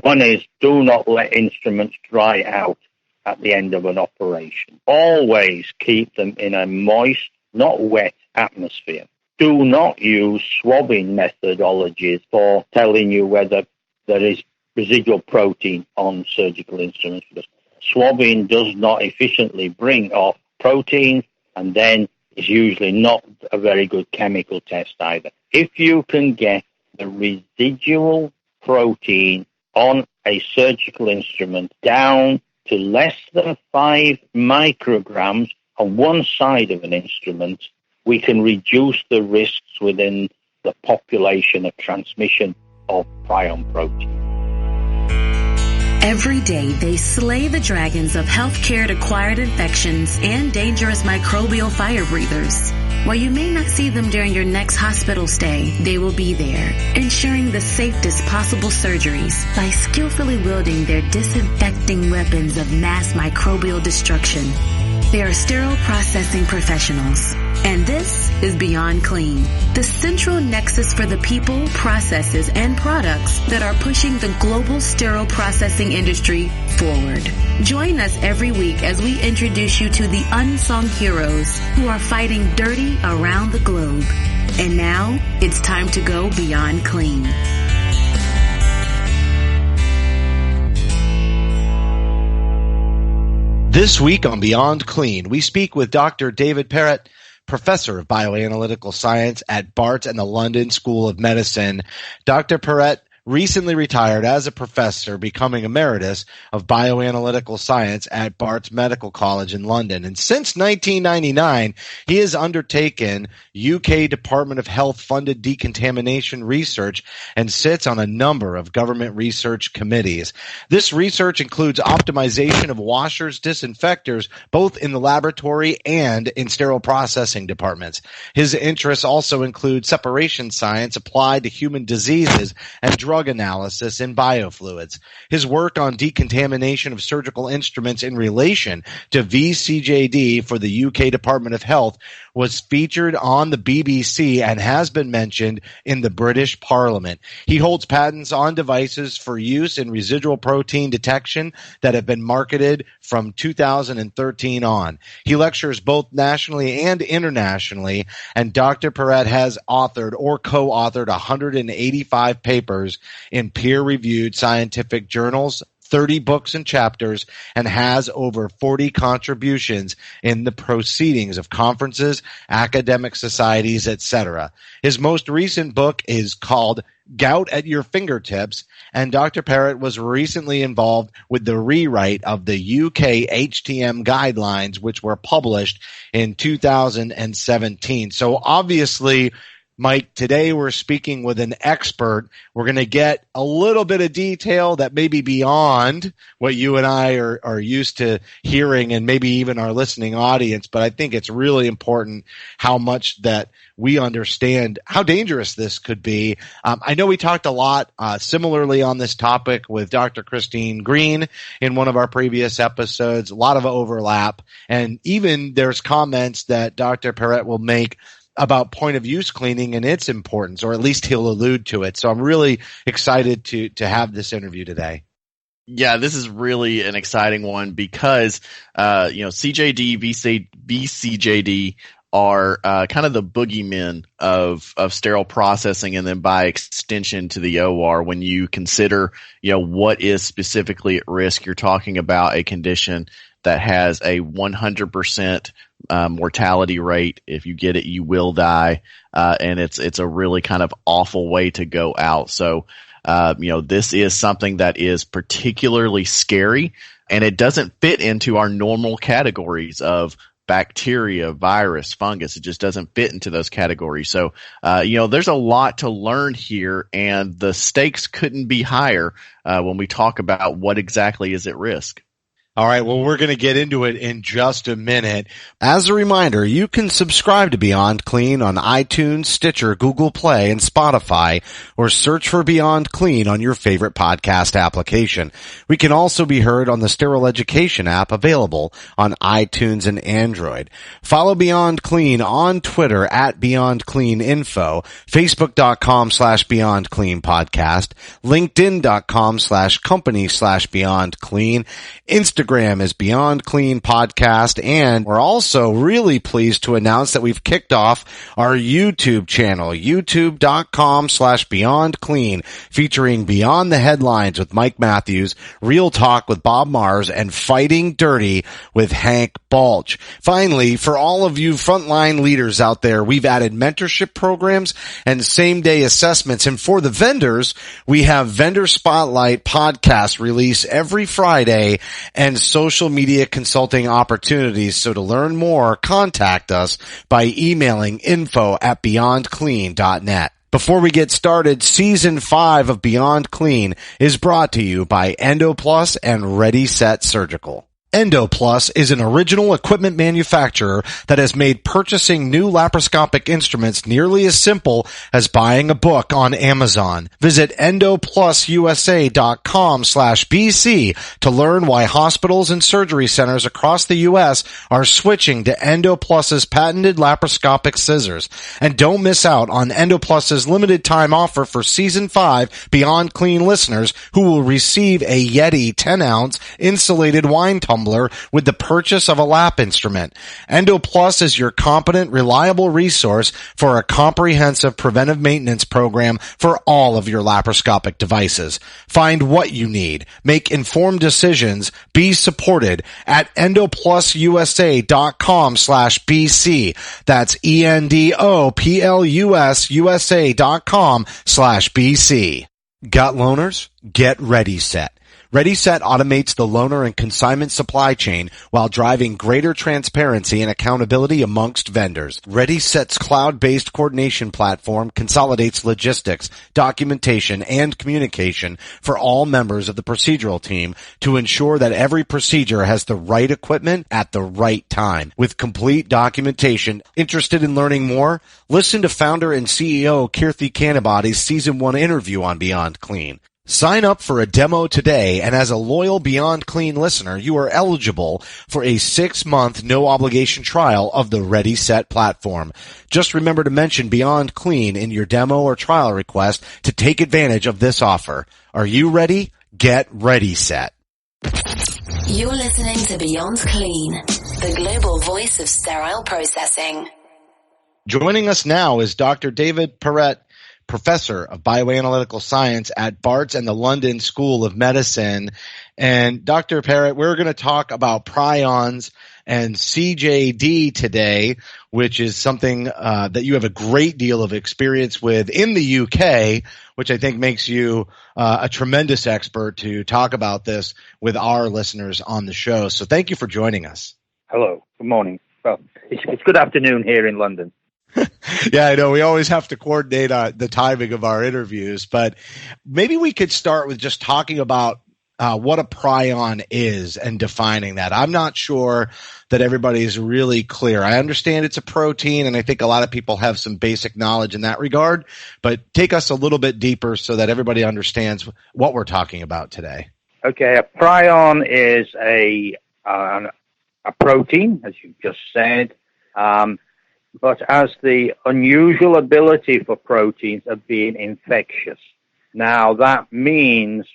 One is, do not let instruments dry out at the end of an operation. Always keep them in a moist, not wet atmosphere. Do not use swabbing methodologies for telling you whether there is residual protein on surgical instruments, because swabbing does not efficiently bring off proteins, and then it's usually not a very good chemical test either. If you can get the residual protein on a surgical instrument down to less than 5 micrograms on one side of an instrument, we can reduce the risks within the population of transmission of prion protein. Every day, they slay the dragons of healthcare-acquired infections and dangerous microbial fire breathers. While you may not see them during your next hospital stay, they will be there, ensuring the safest possible surgeries by skillfully wielding their disinfecting weapons of mass microbial destruction. They are sterile processing professionals. And this is Beyond Clean, the central nexus for the people, processes, and products that are pushing the global sterile processing industry forward. Join us every week as we introduce you to the unsung heroes who are fighting dirty around the globe. And now, it's time to go Beyond Clean. This week on Beyond Clean, we speak with Dr. David Perrett, Professor of Bioanalytical Science at Barts and the London School of Medicine. Dr. Perrett recently retired as a professor, becoming Emeritus of Bioanalytical Science at Barts Medical College in London. And since 1999, he has undertaken UK Department of Health funded decontamination research and sits on a number of government research committees. This research includes optimization of washers, disinfectors, both in the laboratory and in sterile processing departments. His interests also include separation science applied to human diseases and drug analysis in biofluids. His work on decontamination of surgical instruments in relation to vCJD for the UK Department of Health was featured on the BBC and has been mentioned in the British Parliament. He holds patents on devices for use in residual protein detection that have been marketed from 2013 on. He lectures both nationally and internationally, and Dr. Perrett has authored or co-authored 185 papers in peer-reviewed scientific journals, 30 books and chapters, and has over 40 contributions in the proceedings of conferences, academic societies, etc. His most recent book is called Gout at Your Fingertips, and Dr. Perrett was recently involved with the rewrite of the UK HTM guidelines, which were published in 2017. So obviously, Mike, today we're speaking with an expert. We're going to get a little bit of detail that may be beyond what you and I are used to hearing, and maybe even our listening audience. But I think it's really important how much that we understand how dangerous this could be. I know we talked a lot similarly on this topic with Dr. Christine Green in one of our previous episodes, a lot of overlap. And even there's comments that Dr. Perrett will make about point-of-use cleaning and its importance, or at least he'll allude to it. So I'm really excited to have this interview today. Yeah, this is really an exciting one because, CJD, vCJD are kind of the boogeymen of sterile processing, and then by extension to the OR. When you consider, what is specifically at risk, you're talking about a condition that has a 100% mortality rate. If you get it, you will die. And it's a really kind of awful way to go out. So, this is something that is particularly scary, and it doesn't fit into our normal categories of bacteria, virus, fungus. It just doesn't fit into those categories. So, there's a lot to learn here, and the stakes couldn't be higher when we talk about what exactly is at risk. All right, well, we're going to get into it in just a minute. As a reminder, you can subscribe to Beyond Clean on iTunes, Stitcher, Google Play, and Spotify, or search for Beyond Clean on your favorite podcast application. We can also be heard on the Sterile Education app available on iTunes and Android. Follow Beyond Clean on Twitter at Beyond Clean Info, Facebook.com/Beyond Clean Podcast, LinkedIn.com/company/Beyond Clean, Instagram is Beyond Clean Podcast, and we're also really pleased to announce that we've kicked off our YouTube channel, youtube.com/Beyond Clean, featuring Beyond the Headlines with Mike Matthews, Real Talk with Bob Mars, and Fighting Dirty with Hank Balch. Finally, for all of you frontline leaders out there, we've added mentorship programs and same-day assessments, and for the vendors, we have Vendor Spotlight podcast release every Friday, and social media consulting opportunities. So to learn more, contact us by emailing info@beyondclean.net. Before we get started, Season 5 of Beyond Clean is brought to you by EndoPlus and Ready Set Surgical. EndoPlus is an original equipment manufacturer that has made purchasing new laparoscopic instruments nearly as simple as buying a book on Amazon. Visit endoplususa.com/BC to learn why hospitals and surgery centers across the U.S. are switching to EndoPlus's patented laparoscopic scissors. And don't miss out on EndoPlus's limited time offer for Season 5 Beyond Clean listeners who will receive a Yeti 10-ounce insulated wine tumbler with the purchase of a lap instrument. EndoPlus is your competent, reliable resource for a comprehensive preventive maintenance program for all of your laparoscopic devices. Find what you need, make informed decisions, be supported at endoplususa.com/BC. That's ENDOPLUSUSA.com/BC. Got loaners? Get Ready Set. ReadySet automates the loaner and consignment supply chain while driving greater transparency and accountability amongst vendors. ReadySet's cloud-based coordination platform consolidates logistics, documentation, and communication for all members of the procedural team to ensure that every procedure has the right equipment at the right time with complete documentation. Interested in learning more? Listen to founder and CEO Kirthi Kanabadi's Season 1 interview on Beyond Clean. Sign up for a demo today, and as a loyal Beyond Clean listener, you are eligible for a 6-month no-obligation trial of the Ready Set platform. Just remember to mention Beyond Clean in your demo or trial request to take advantage of this offer. Are you ready? Get Ready Set. You're listening to Beyond Clean, the global voice of sterile processing. Joining us now is Dr. David Perrett, Professor of Bioanalytical Science at Barts and the London School of Medicine. And Dr. Perrett, we're going to talk about prions and CJD today, which is something that you have a great deal of experience with in the UK, which I think makes you a tremendous expert to talk about this with our listeners on the show. So thank you for joining us. Hello. Good morning. Well, it's good afternoon here in London. Yeah, I know. We always have to coordinate the timing of our interviews, but maybe we could start with just talking about what a prion is and defining that. I'm not sure that everybody's really clear. I understand it's a protein, and I think a lot of people have some basic knowledge in that regard, but take us a little bit deeper so that everybody understands what we're talking about today. Okay, a prion is a protein, as you just said, but has the unusual ability for proteins of being infectious. Now, that means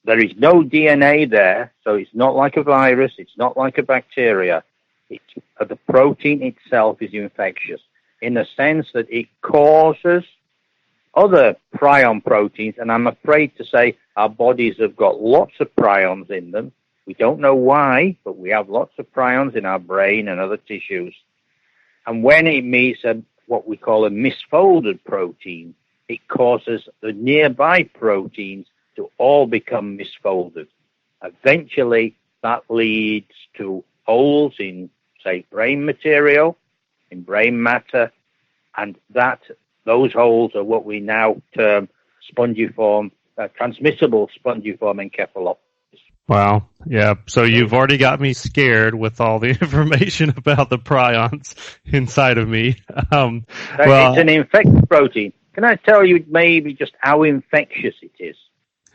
there is no DNA there, so it's not like a virus, it's not like a bacteria. The protein itself is infectious in the sense that it causes other prion proteins, and I'm afraid to say our bodies have got lots of prions in them. We don't know why, but we have lots of prions in our brain and other tissues. And when it meets what we call a misfolded protein, it causes the nearby proteins to all become misfolded. Eventually, that leads to holes in, say, brain material, in brain matter, and those holes are what we now term spongiform, transmissible spongiform encephalopathies. Wow. Yeah. So you've already got me scared with all the information about the prions inside of me. It's an infectious protein. Can I tell you maybe just how infectious it is?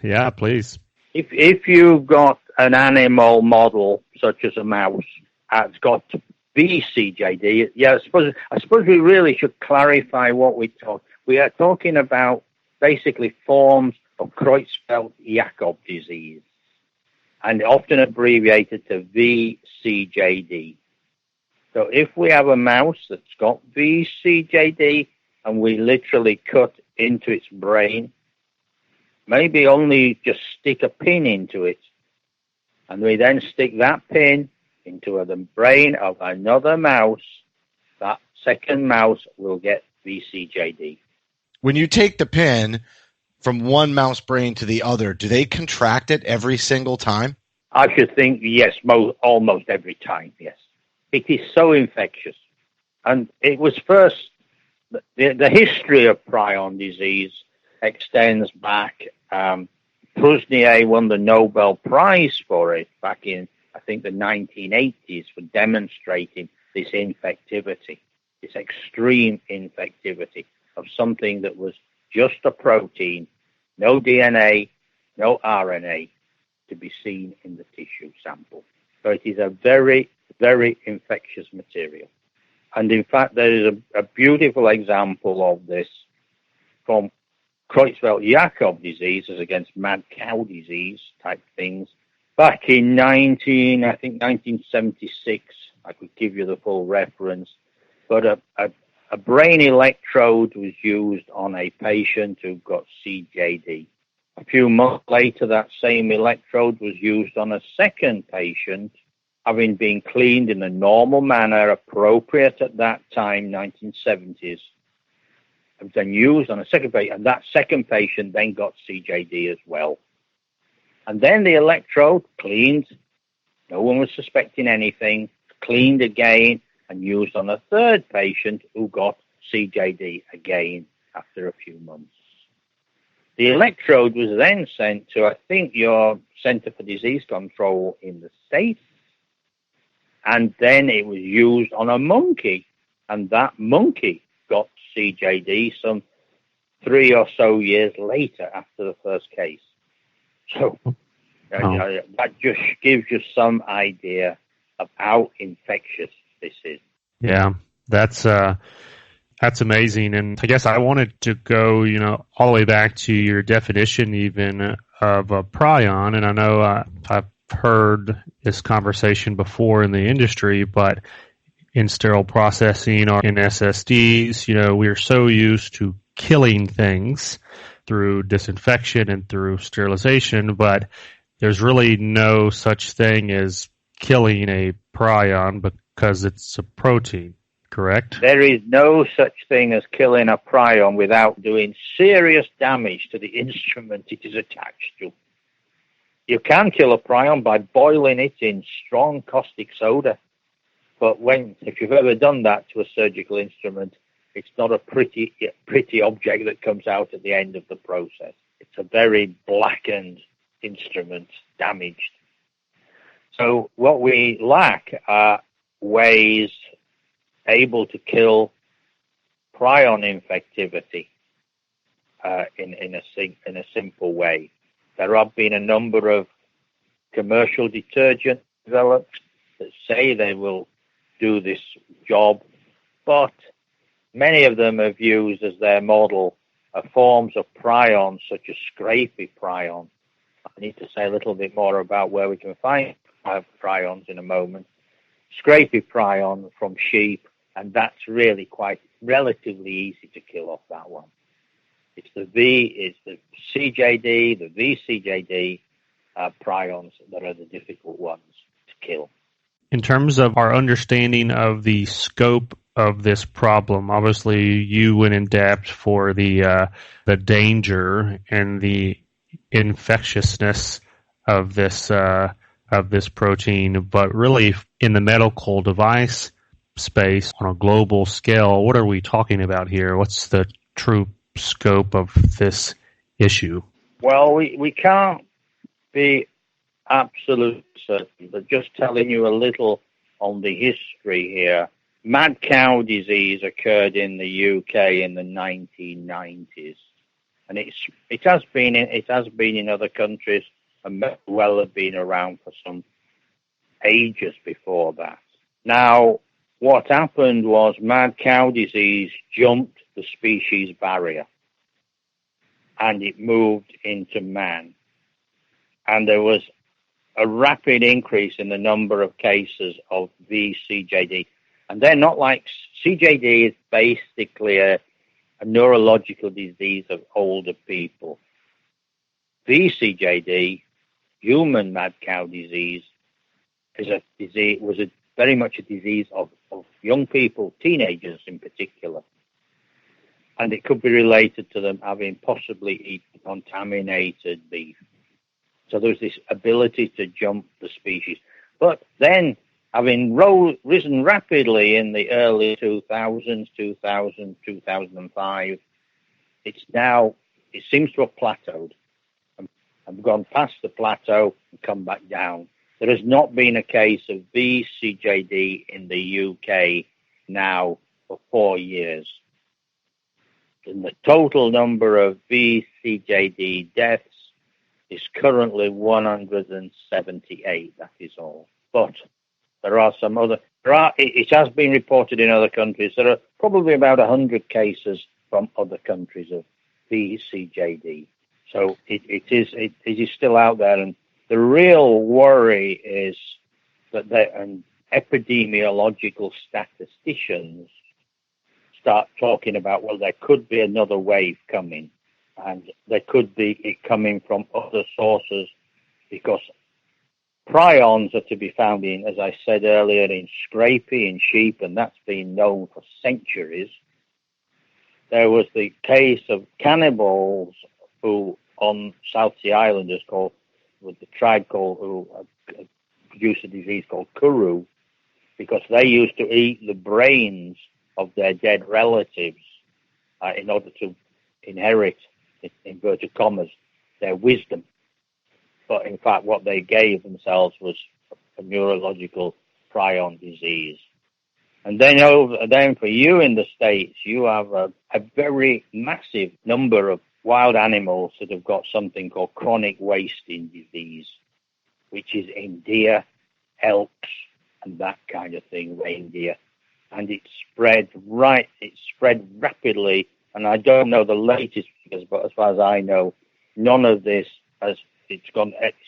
Yeah, please. If you've got an animal model such as a mouse, it's got vCJD. Yeah, I suppose we really should clarify what we talk. We are talking about basically forms of Creutzfeldt-Jakob disease, and often abbreviated to vCJD. So if we have a mouse that's got vCJD and we literally cut into its brain, maybe only just stick a pin into it, and we then stick that pin into the brain of another mouse, that second mouse will get vCJD. When you take the pin from one mouse brain to the other, do they contract it every single time? I should think yes, almost every time, yes. It is so infectious. And it was first, the history of Prion disease extends back. Prusnier won the Nobel Prize for it back in, I think, the 1980s for demonstrating this infectivity, this extreme infectivity of something that was just a protein, no DNA, no RNA, to be seen in the tissue sample. So it is a very, very infectious material. And in fact, there is a beautiful example of this from Creutzfeldt-Jakob disease as against mad cow disease type things. Back in 1976, I could give you the full reference, but a brain electrode was used on a patient who got CJD. A few months later, that same electrode was used on a second patient, having been cleaned in a normal manner, appropriate at that time, 1970s. It was then used on a second patient, and that second patient then got CJD as well. And then the electrode cleaned, no one was suspecting anything, cleaned again, and used on a third patient who got CJD again after a few months. The electrode was then sent to, I think, your Center for Disease Control in the States, and then it was used on a monkey, and that monkey got CJD some 3 or so years later after the first case. So that just gives you some idea of how infectious this is. Yeah, that's amazing. And I guess I wanted to go, all the way back to your definition even of a prion. And I know I've heard this conversation before in the industry, but in sterile processing or in SSDs, we're so used to killing things through disinfection and through sterilization, but there's really no such thing as killing a prion because it's a protein, correct? There is no such thing as killing a prion without doing serious damage to the instrument it is attached to. You can kill a prion by boiling it in strong caustic soda, but if you've ever done that to a surgical instrument, it's not a pretty object that comes out at the end of the process. It's a very blackened instrument, damaged. So what we lack are ways able to kill prion infectivity in a simple way. There have been a number of commercial detergents developed that say they will do this job, but many of them have used as their model forms of prions such as scrapie prion. I need to say a little bit more about where we can find prions in a moment. Scrapie prion from sheep, and that's really quite relatively easy to kill off that one. It's the CJD, the vCJD prions that are the difficult ones to kill. In terms of our understanding of the scope of this problem, obviously you went in depth for the danger and the infectiousness of this protein, but really in the medical device space on a global scale, what are we talking about here? What's the true scope of this issue? Well, we can't be absolutely certain, but just telling you a little on the history here. Mad cow disease occurred in the UK in the 1990s, and it has been in other countries and may well have been around for some ages before that. Now, what happened was mad cow disease jumped the species barrier, and it moved into man, and there was a rapid increase in the number of cases of vCJD. And they're not like CJD is basically a neurological disease of older people. vCJD, human mad cow disease, was very much a disease of young people, teenagers in particular. And it could be related to them having possibly eaten contaminated beef. So there's this ability to jump the species. But then, having risen rapidly in the early 2000s, 2005, it seems to have plateaued and gone past the plateau and come back down. There has not been a case of vCJD in the UK now for 4 years. And the total number of vCJD deaths is currently 178, that is all. But there are some it has been reported in other countries. There are probably about 100 cases from other countries of vCJD. So it is still out there. And the real worry is that epidemiological statisticians start talking about, well, there could be another wave coming, and there could be it coming from other sources, because prions are to be found in, as I said earlier, in scrapie, in sheep, and that's been known for centuries. There was the case of cannibals who, on South Sea Islanders, with the tribe who produced a disease called kuru, because they used to eat the brains of their dead relatives in order to inherit, in inverted commas, their wisdom. But in fact, what they gave themselves was a neurological prion disease. And then for you in the States, you have a very massive number of wild animals that have got something called chronic wasting disease, which is in deer, elks, and that kind of thing, reindeer. And it spread rapidly. And I don't know the latest figures, but as far as I know, none of this it's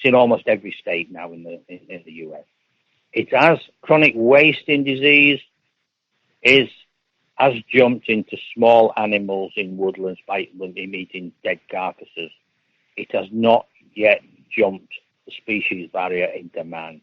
in almost every state now in the US. It has chronic wasting disease has jumped into small animals in woodlands by eating dead carcasses. It has not yet jumped the species barrier into man.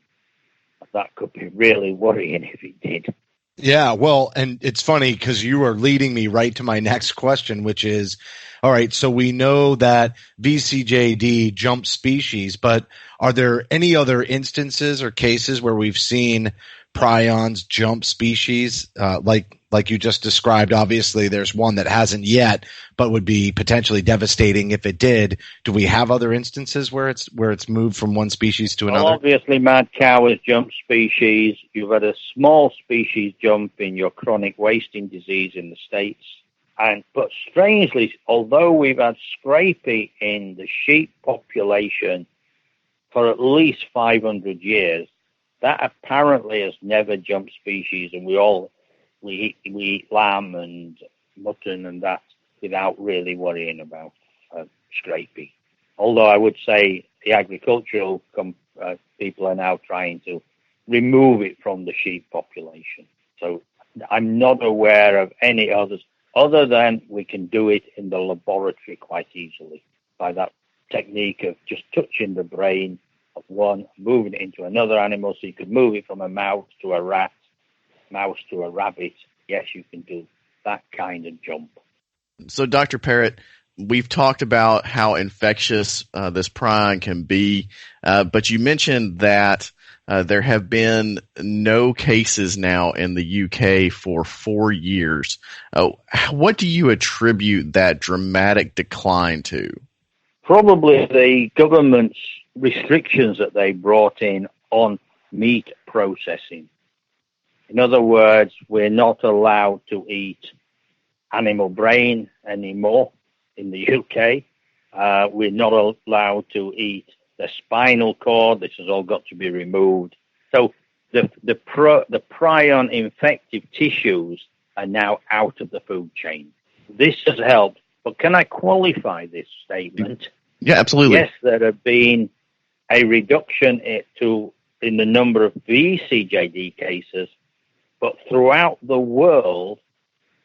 That could be really worrying if it did. Yeah, well, and it's funny because you are leading me right to my next question, which is, all right, so we know that vCJD jumps species, but are there any other instances or cases where we've seen prions jump species, like you just described? Obviously, there's one that hasn't yet, but would be potentially devastating if it did. Do we have other instances where it's moved from one species to another? Well, obviously, mad cow has jumped species. You've had a small species jump in your chronic wasting disease in the States. But strangely, although we've had scrapie in the sheep population for at least 500 years, that apparently has never jumped species, and we eat lamb and mutton and that without really worrying about scrapie. Although I would say the agricultural people are now trying to remove it from the sheep population. So I'm not aware of any others, other than we can do it in the laboratory quite easily by that technique of just touching the brain of one, moving it into another animal. So you could move it from a mouse to a rat, mouse to a rabbit. Yes, you can do that kind of jump. So, Dr. Perrett, we've talked about how infectious this prion can be, but you mentioned that there have been no cases now in the UK for 4 years. What do you attribute that dramatic decline to? Probably the government's restrictions that they brought in on meat processing. In other words, we're not allowed to eat animal brain anymore in the UK. We're not allowed to eat the spinal cord. This has all got to be removed. So the prion infective tissues are now out of the food chain. This has helped. But can I qualify this statement? Yeah, absolutely. Yes, there have been a reduction in the number of vCJD cases, but throughout the world,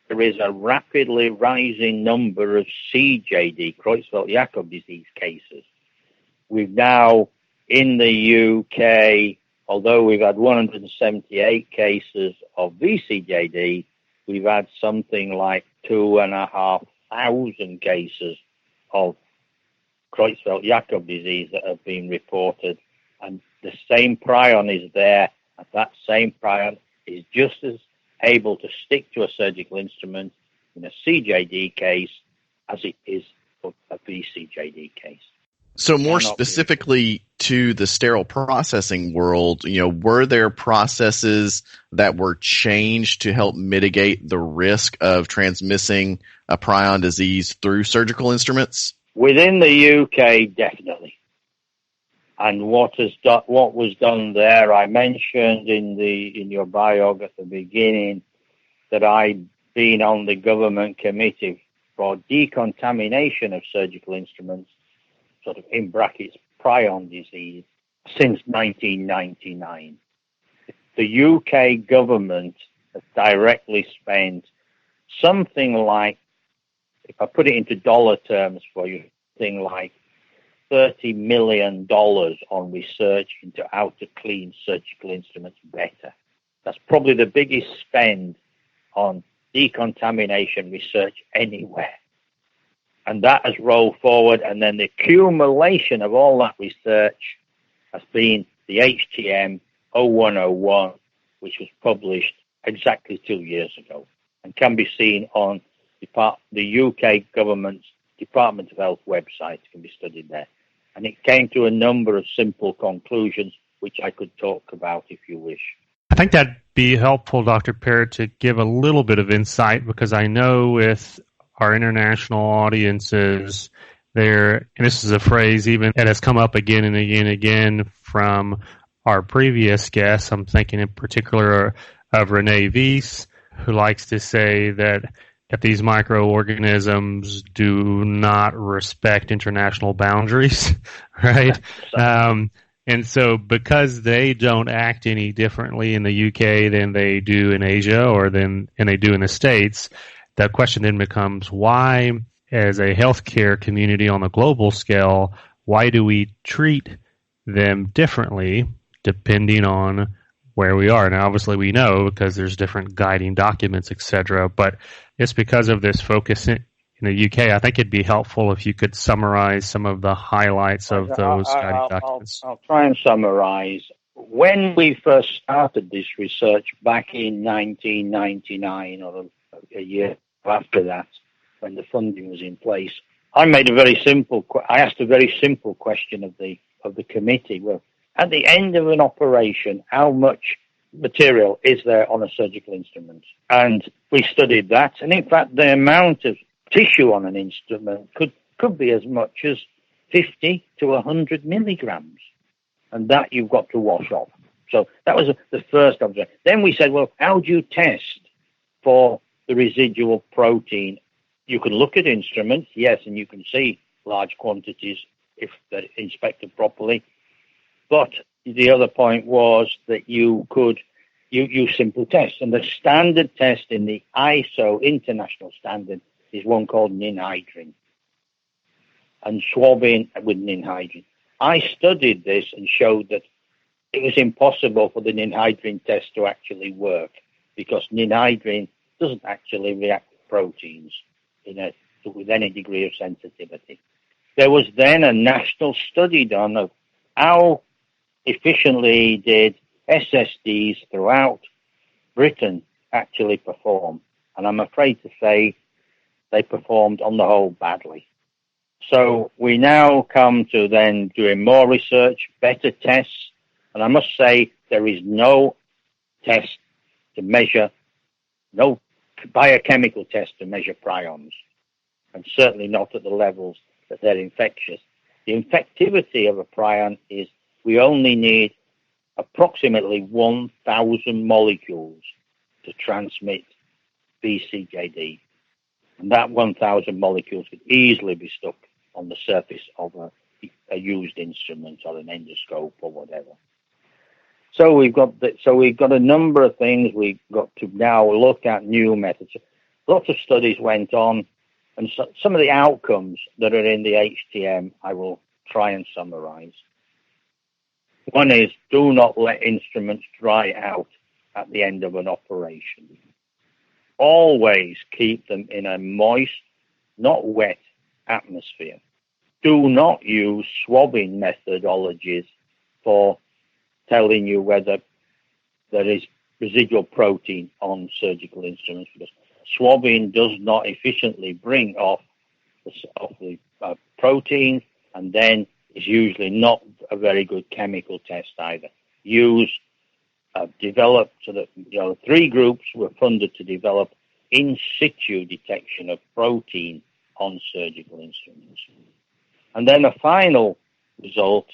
there is a rapidly rising number of CJD, Creutzfeldt-Jakob Disease cases. We've now, in the UK, although we've had 178 cases of vCJD, we've had something like 2,500 cases of Creutzfeldt-Jakob disease that have been reported. And the same prion is there, and that same prion is just as able to stick to a surgical instrument in a CJD case as it is for a vCJD case. So more specifically to the sterile processing world, were there processes that were changed to help mitigate the risk of transmitting a prion disease through surgical instruments? Within the UK, definitely. And what was done there, I mentioned in your biog at the beginning that I'd been on the government committee for decontamination of surgical instruments, sort of in brackets, prion disease, since 1999. The UK government has directly spent something like, if I put it into dollar terms for you, something like $30 million on research into how to clean surgical instruments better. That's probably the biggest spend on decontamination research anywhere. And that has rolled forward, and then the accumulation of all that research has been the HTM 0101, which was published exactly 2 years ago, and can be seen on the UK government's Department of Health website. Can be studied there. And it came to a number of simple conclusions, which I could talk about if you wish. I think that'd be helpful, Dr. Perrett, to give a little bit of insight, because I know with our international audiences there, and this is a phrase even that has come up again and again and again from our previous guests. I'm thinking in particular of Renee Weiss, who likes to say that these microorganisms do not respect international boundaries, right? And so because they don't act any differently in the UK than they do in Asia and they do in the States, the question then becomes, why, as a healthcare community on a global scale, why do we treat them differently depending on where we are? Now, obviously we know because there's different guiding documents, etc., but it's because of this focus in the UK. I think it'd be helpful if you could summarize some of the highlights of those guiding documents. I'll try and summarize. When we first started this research back in 1999 or a year after that, when the funding was in place, I asked a very simple question of the committee. Well, at the end of an operation, how much material is there on a surgical instrument? And we studied that. And in fact, the amount of tissue on an instrument could be as much as 50 to 100 milligrams. And that you've got to wash off. So that was the first observation. Then we said, well, how do you test for the residual protein? You can look at instruments, yes, and you can see large quantities if they're inspected properly. But the other point was that you use simple tests. And the standard test in the ISO international standard is one called ninhydrin, and swabbing with ninhydrin. I studied this and showed that it was impossible for the ninhydrin test to actually work because ninhydrin doesn't actually react with proteins with any degree of sensitivity. There was then a national study done of how efficiently did SSDs throughout Britain actually perform. And I'm afraid to say they performed on the whole badly. So we now come to then doing more research, better tests, and I must say there is no test to measure, no biochemical test to measure prions, and certainly not at the levels that they're infectious. The infectivity of a prion is we only need approximately 1,000 molecules to transmit vCJD. And that 1,000 molecules could easily be stuck on the surface of a used instrument or an endoscope or whatever. So we've got a number of things. We've got to now look at new methods. Lots of studies went on, and some of the outcomes that are in the HTM I will try and summarize. One is, do not let instruments dry out at the end of an operation. Always keep them in a moist, not wet atmosphere. Do not use swabbing methodologies for telling you whether there is residual protein on surgical instruments, because swabbing does not efficiently bring off the protein, and then is usually not a very good chemical test either. Developed so that 3 groups were funded to develop in situ detection of protein on surgical instruments. And then the final result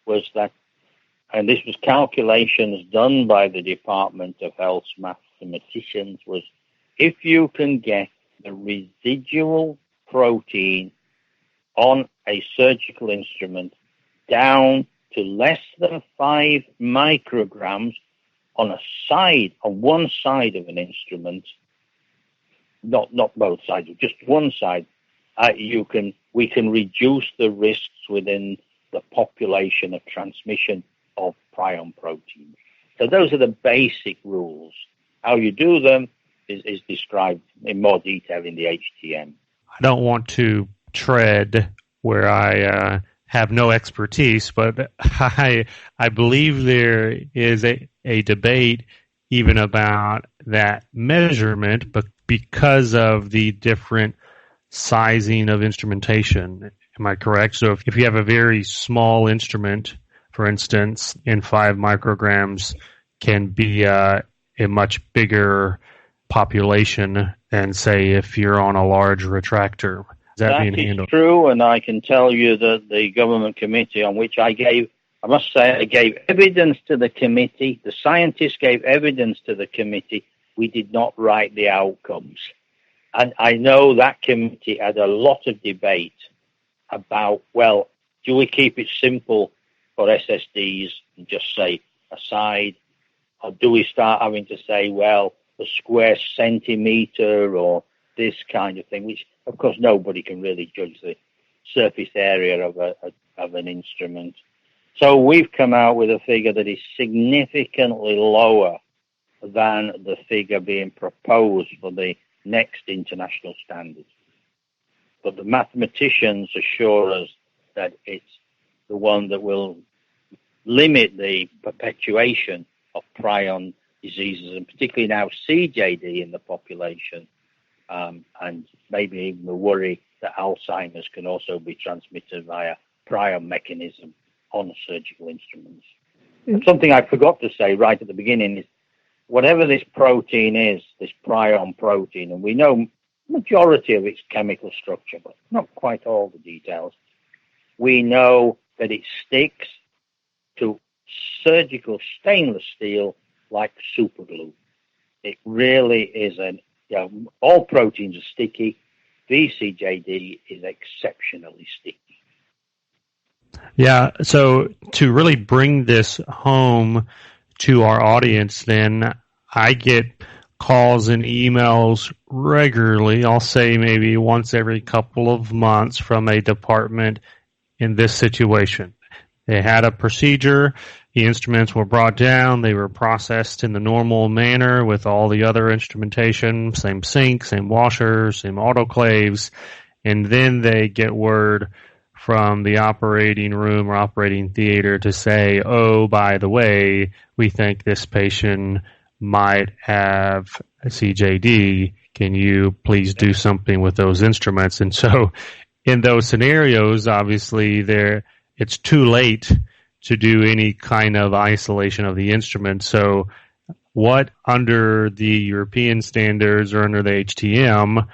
was that, and this was calculations done by the Department of Health's mathematicians, was if you can get the residual protein on a surgical instrument down to less than 5 micrograms on one side of an instrument, not both sides, just one side, we can reduce the risks within the population of transmission of prion protein. So those are the basic rules. How you do them is described in more detail in the HTM. I don't want to tread where I have no expertise, but I believe there is a debate even about that measurement, but because of the different sizing of instrumentation. Am I correct? So if you have a very small instrument, for instance, in 5 micrograms can be a much bigger population than, say, if you're on a large retractor. That is true, and I can tell you that the government committee on which I gave evidence to the committee, the scientists gave evidence to the committee, we did not write the outcomes. And I know that committee had a lot of debate about, well, do we keep it simple for SSDs and just say a side, or do we start having to say, well, the square centimeter or this kind of thing, which, of course, nobody can really judge the surface area of an instrument. So we've come out with a figure that is significantly lower than the figure being proposed for the next international standard. But the mathematicians assure us that it's the one that will limit the perpetuation of prion diseases, and particularly now CJD in the population, and maybe even the worry that Alzheimer's can also be transmitted via prion mechanism on surgical instruments. And something I forgot to say right at the beginning is, whatever this protein is, this prion protein, and we know majority of its chemical structure, but not quite all the details, we know that it sticks to surgical stainless steel like superglue. It really is all proteins are sticky. vCJD is exceptionally sticky. Yeah, so to really bring this home to our audience, then I get calls and emails regularly. I'll say maybe once every couple of months from a department in this situation. They had a procedure. The instruments were brought down. They were processed in the normal manner with all the other instrumentation, same sink, same washers, same autoclaves. And then they get word from the operating room or operating theater to say, oh, by the way, we think this patient might have a CJD. Can you please do something with those instruments? And so in those scenarios, obviously, it's too late to do any kind of isolation of the instrument. So what, under the European standards or under the HTM,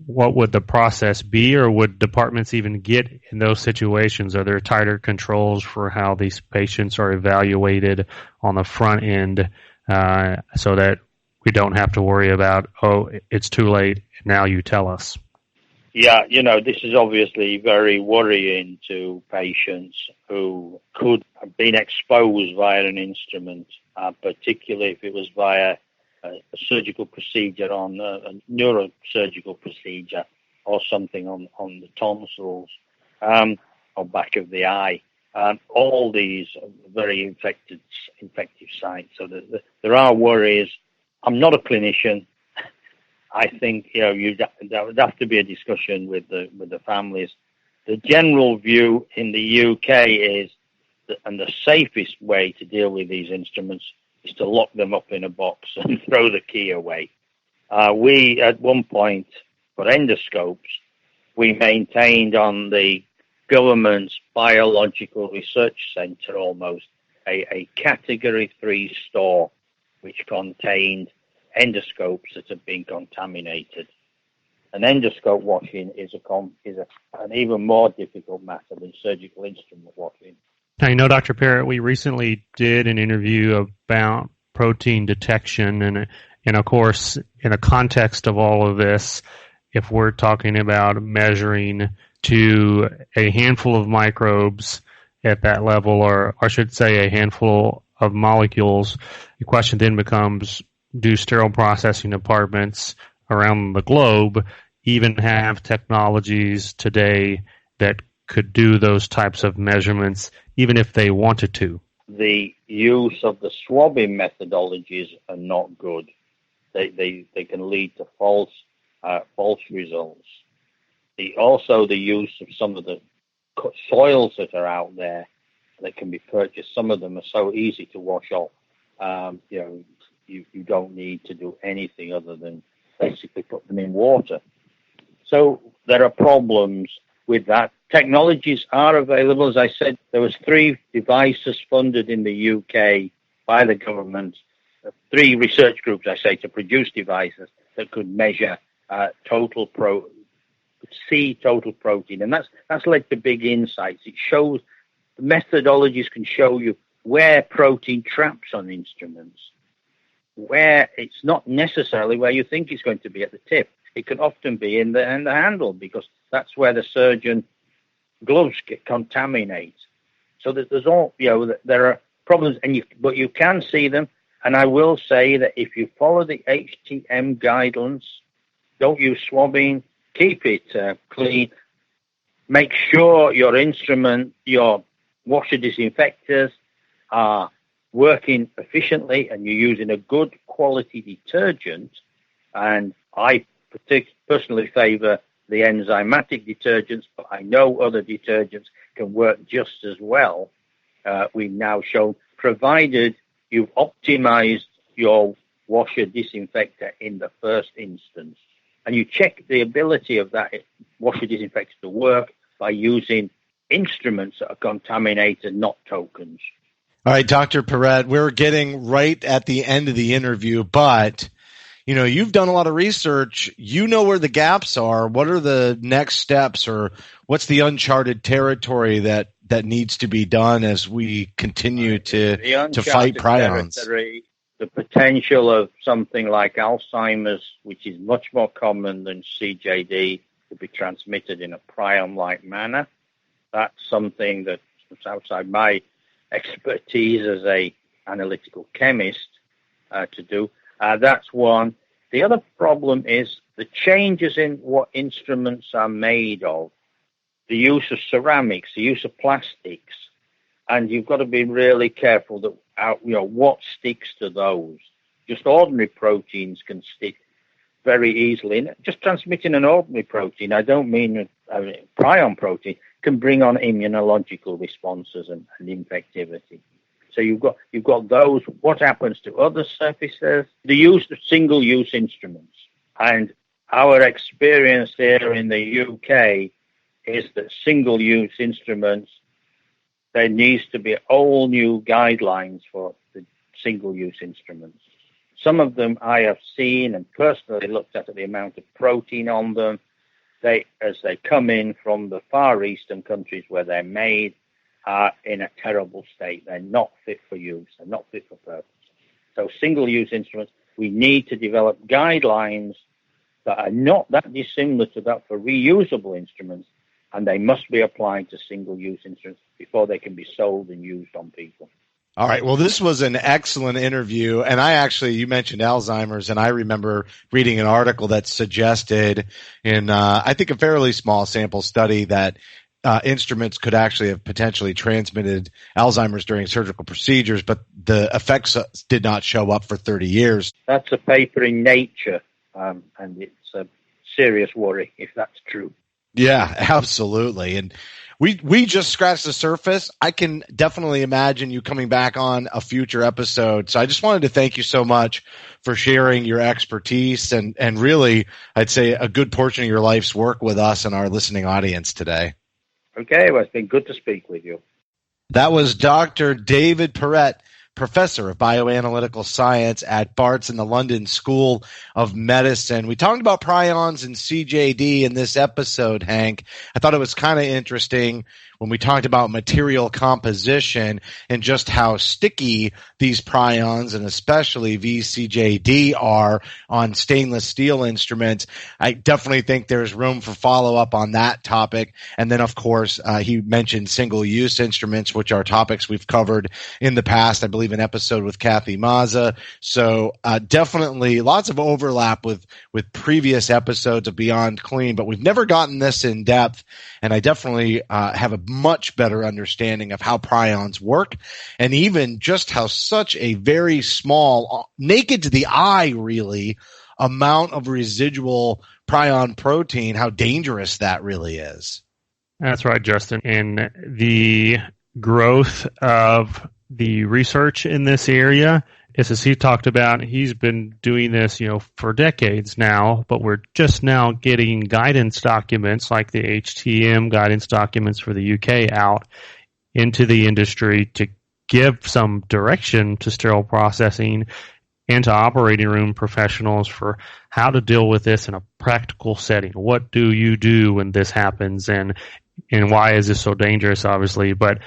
what would the process be, or would departments even get in those situations? Are there tighter controls for how these patients are evaluated on the front end so that we don't have to worry about, oh, it's too late, now you tell us? Yeah, this is obviously very worrying to patients who could have been exposed via an instrument, particularly if it was via a surgical procedure on a neurosurgical procedure or something on the tonsils or back of the eye. All these are very infective sites. So there are worries. I'm not a clinician. I think that would have to be a discussion with the families. The general view in the UK is and the safest way to deal with these instruments is to lock them up in a box and throw the key away. We, at one point, for endoscopes, we maintained on the government's biological research centre almost a Category 3 store which contained endoscopes that have been contaminated. An endoscope washing is an even more difficult matter than surgical instrument washing. Now, Dr. Perrett, we recently did an interview about protein detection, and of course, in the context of all of this, if we're talking about measuring to a handful of microbes at that level, or I should say a handful of molecules, the question then becomes, do sterile processing departments around the globe even have technologies today that could do those types of measurements, even if they wanted to? The use of the swabbing methodologies are not good. They can lead to false results. Also, the use of some of the soils that are out there that can be purchased, some of them are so easy to wash off. You don't need to do anything other than basically put them in water. So there are problems with that. Technologies are available. As I said, there was 3 devices funded in the UK by the government, 3 research groups, to produce devices that could measure total protein, and that's led to big insights. It shows the methodologies can show you where protein traps on instruments, where it's not necessarily where you think it's going to be at the tip. It can often be in the handle, because that's where the surgeon gloves get contaminated. So there's all, there are problems, but you can see them. And I will say that if you follow the HTM guidelines, don't use swabbing, keep it clean, make sure your instrument, your washer disinfectors are working efficiently and you're using a good quality detergent. And I personally favor the enzymatic detergents, but I know other detergents can work just as well. We've now shown, provided you've optimized your washer disinfector in the first instance, and you check the ability of that washer disinfector to work by using instruments that are contaminated, not tokens. All right, Dr. Perrett, we're getting right at the end of the interview, but you've done a lot of research. You know where the gaps are. What are the next steps, or what's the uncharted territory that needs to be done as we continue to fight prions? The potential of something like Alzheimer's, which is much more common than CJD, to be transmitted in a prion-like manner. That's something that's outside my expertise as a analytical chemist to do. That's one. The other problem is the changes in what instruments are made of, the use of ceramics, the use of plastics, and you've got to be really careful that what sticks to those. Just ordinary proteins can stick very easily. And just transmitting an ordinary protein, I don't mean prion protein, can bring on immunological responses and infectivity. So you've got those. What happens to other surfaces? The use of single-use instruments. And our experience here in the UK is that single-use instruments, there needs to be all new guidelines for the single-use instruments. Some of them I have seen and personally looked at the amount of protein on them. As they come in from the Far Eastern countries where they're made, are in a terrible state. They're not fit for use. They're not fit for purpose. So single-use instruments, we need to develop guidelines that are not that dissimilar to that for reusable instruments, and they must be applied to single-use instruments before they can be sold and used on people. All right. Well, this was an excellent interview. And you mentioned Alzheimer's, and I remember reading an article that suggested in, I think, a fairly small sample study that instruments could actually have potentially transmitted Alzheimer's during surgical procedures, but the effects did not show up for 30 years. That's a paper in Nature, and it's a serious worry if that's true. Yeah, absolutely. And we just scratched the surface. I can definitely imagine you coming back on a future episode. So I just wanted to thank you so much for sharing your expertise and really, I'd say, a good portion of your life's work with us and our listening audience today. Okay, well, it's been good to speak with you. That was Dr. David Perrett, Professor of Bioanalytical Science at Barts in the London School of Medicine. We talked about prions and CJD in this episode, Hank. I thought it was kind of interesting when we talked about material composition and just how sticky these prions and especially vCJD are on stainless steel instruments. I definitely think there's room for follow-up on that topic. And then, of course, he mentioned single-use instruments, which are topics we've covered in the past, I believe an episode with Kathy Mazza. So definitely lots of overlap with previous episodes of Beyond Clean, but we've never gotten this in depth. And I definitely have a much better understanding of how prions work and even just how such a very small, naked to the eye really, amount of residual prion protein, how dangerous that really is. That's right, Justin. And the growth of the research in this area is, as he talked about, he's been doing this, for decades now, but we're just now getting guidance documents like the HTM guidance documents for the UK out into the industry to give some direction to sterile processing and to operating room professionals for how to deal with this in a practical setting. What do you do when this happens, and why is this so dangerous, obviously? But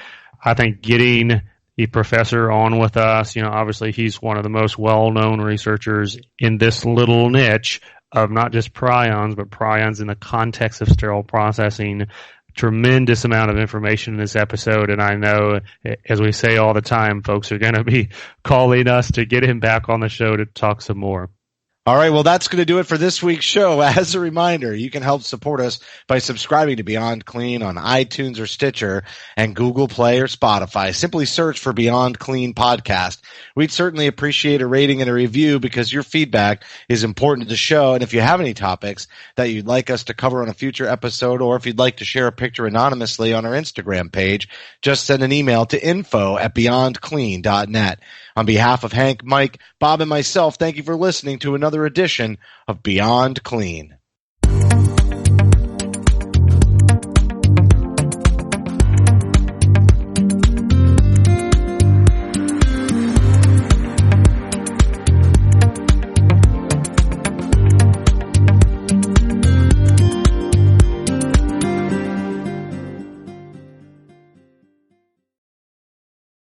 I think getting the professor on with us, obviously he's one of the most well-known researchers in this little niche of not just prions, but prions in the context of sterile processing. Tremendous amount of information in this episode, and I know, as we say all the time, folks are going to be calling us to get him back on the show to talk some more. All right, well, that's going to do it for this week's show. As a reminder, you can help support us by subscribing to Beyond Clean on iTunes or Stitcher and Google Play or Spotify. Simply search for Beyond Clean Podcast. We'd certainly appreciate a rating and a review because your feedback is important to the show. And if you have any topics that you'd like us to cover on a future episode, or if you'd like to share a picture anonymously on our Instagram page, just send an email to info@beyondclean.net. On behalf of Hank, Mike, Bob, and myself, thank you for listening to another edition of Beyond Clean.